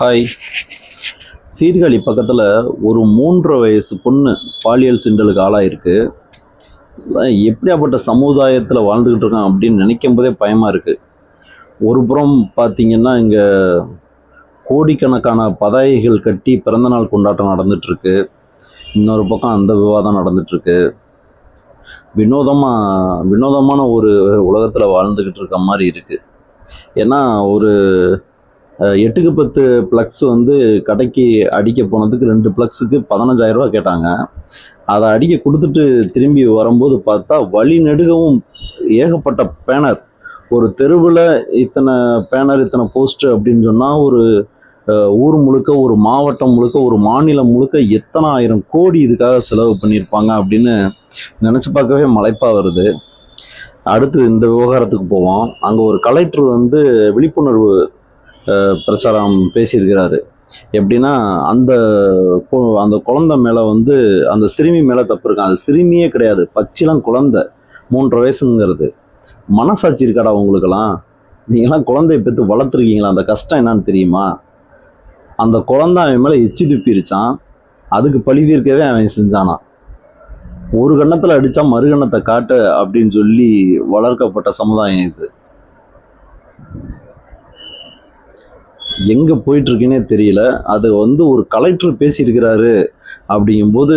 Hi. Sirkazhi பக்கத்தில் ஒரு 3.5 வயசு பொண்ணு பாலியல் சிண்டலுக்கு ஆளாயிருக்கு. எப்படியாப்பட்ட சமுதாயத்தில் வாழ்ந்துக்கிட்டு இருக்கோம் அப்படின்னு நினைக்கும் போதே பயமாக இருக்குது. ஒரு புறம் பார்த்தீங்கன்னா இங்கே கோடிக்கணக்கான பதாகைகள் கட்டி பிறந்தநாள் கொண்டாட்டம் நடந்துகிட்ருக்கு. இன்னொரு பக்கம் அந்த விவாதம் நடந்துகிட்ருக்கு. வினோதமான ஒரு உலகத்தில் வாழ்ந்துக்கிட்டு இருக்க மாதிரி இருக்குது. ஏன்னா ஒரு 8க்கு 10 ப்ளக்ஸ் கடைக்கு அடிக்க போனதுக்கு 2 ப்ளக்ஸுக்கு 15,000 ரூபா கேட்டாங்க. அதை அடிக்க கொடுத்துட்டு திரும்பி வரும்போது பார்த்தா வழி நெடுகவும் ஏகப்பட்ட பேனர். ஒரு தெருவில் இத்தனை பேனர், இத்தனை போஸ்டர் அப்படின்னு சொன்னால் ஒரு ஊர் முழுக்க, ஒரு மாவட்டம் முழுக்க, ஒரு மாநிலம் முழுக்க எத்தனை ஆயிரம் கோடி இதுக்காக செலவு பண்ணியிருப்பாங்க அப்படின்னு நினச்சி பார்க்கவே மலைப்பாக வருது. அடுத்து இந்த விவகாரத்துக்கு போவோம். அங்கே ஒரு கலெக்டர் விழிப்புணர்வு பிரச்சாரம் பேசியிருக்கிறாரு. எப்படின்னா அந்த குழந்தை மேலே அந்த சிறுமி மேலே தப்பு இருக்கு. அது சிறுமியே கிடையாது, பச்சிலம் குழந்தை, 3.5 வயசுங்கிறது. மனசாட்சி இருக்காடா உங்களுக்கெல்லாம்? நீங்களாம் குழந்தைய பெற்று வளர்த்துருக்கீங்களா? அந்த கஷ்டம் என்னன்னு தெரியுமா? அந்த குழந்தை அவன் மேலே எச்சி துப்பிருச்சான், அதுக்கு பழி தீர்க்கவே அவன் செஞ்சானா. ஒரு கண்ணத்தில் அடித்தா மறுகண்ணத்தை காட்டு அப்படின்னு சொல்லி வளர்க்கப்பட்ட சமுதாயம் இது. எங்கே போயிட்டுருக்குன்னே தெரியல. அது ஒரு கலெக்டர் பேசியிருக்கிறாரு அப்படிங்கும்போது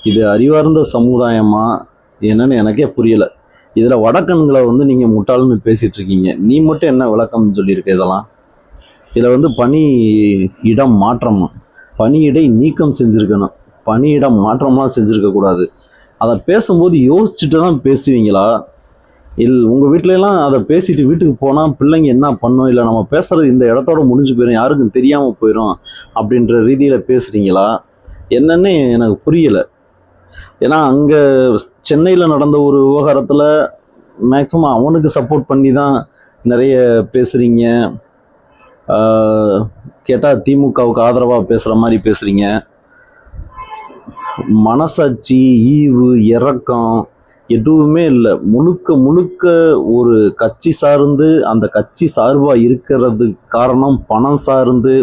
இது அறிவார்ந்த சமுதாயமா என்னன்னு எனக்கே புரியலை. இதில் வடக்கன்களை நீங்கள் முட்டாள்னு பேசிகிட்ருக்கீங்க. நீ மட்டும் என்ன விளக்கம்னு சொல்லியிருக்க? இதெல்லாம் இதில் பணி இடம் மாற்றம், பணியிடை நீக்கம் செஞ்சுருக்கணும், பணியிடம் மாற்றம்லாம் செஞ்சுருக்கக்கூடாது. அதை பேசும்போது யோசிச்சுட்டு தான் பேசுவீங்களா? உங்கள் வீட்டிலலாம் அதை பேசிட்டு வீட்டுக்கு போனால் பிள்ளைங்க என்ன பண்ணும், இல்லை நம்ம பேசுகிறது இந்த இடத்தோட முடிஞ்சு போயிடும், யாருக்கும் தெரியாமல் போயிடும் அப்படின்ற ரீதியில் பேசுகிறீங்களா என்னன்னு எனக்கு புரியலை. ஏன்னா அங்கே சென்னையில் நடந்த ஒரு விவகாரத்தில் மேக்ஸிமம் அவனுக்கு சப்போர்ட் பண்ணி தான் நிறைய பேசுகிறீங்க. கேட்டால் திமுகவுக்கு ஆதரவாக பேசுகிற மாதிரி பேசுகிறீங்க. மனசாட்சி, ஈவு, இரக்கம் எதுவுமே இல்லை. முழுக்க ஒரு கட்சி சார்ந்து, அந்த கட்சி சார்பாக இருக்கிறது காரணம் பணம் சார்ந்து,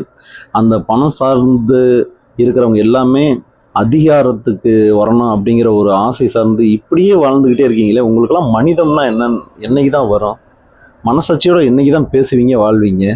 அந்த பணம் சார்ந்து இருக்கிறவங்க எல்லாமே அதிகாரத்துக்கு வரணும் அப்படிங்கிற ஒரு ஆசை சார்ந்து இப்படியே வாழ்ந்துக்கிட்டே இருக்கீங்களே. உங்களுக்கெல்லாம் மனிதம்னா என்னைக்கு தான் வரும்? மனசாட்சியோட என்னைக்கு தான் பேசுவீங்க, வாழ்வீங்க?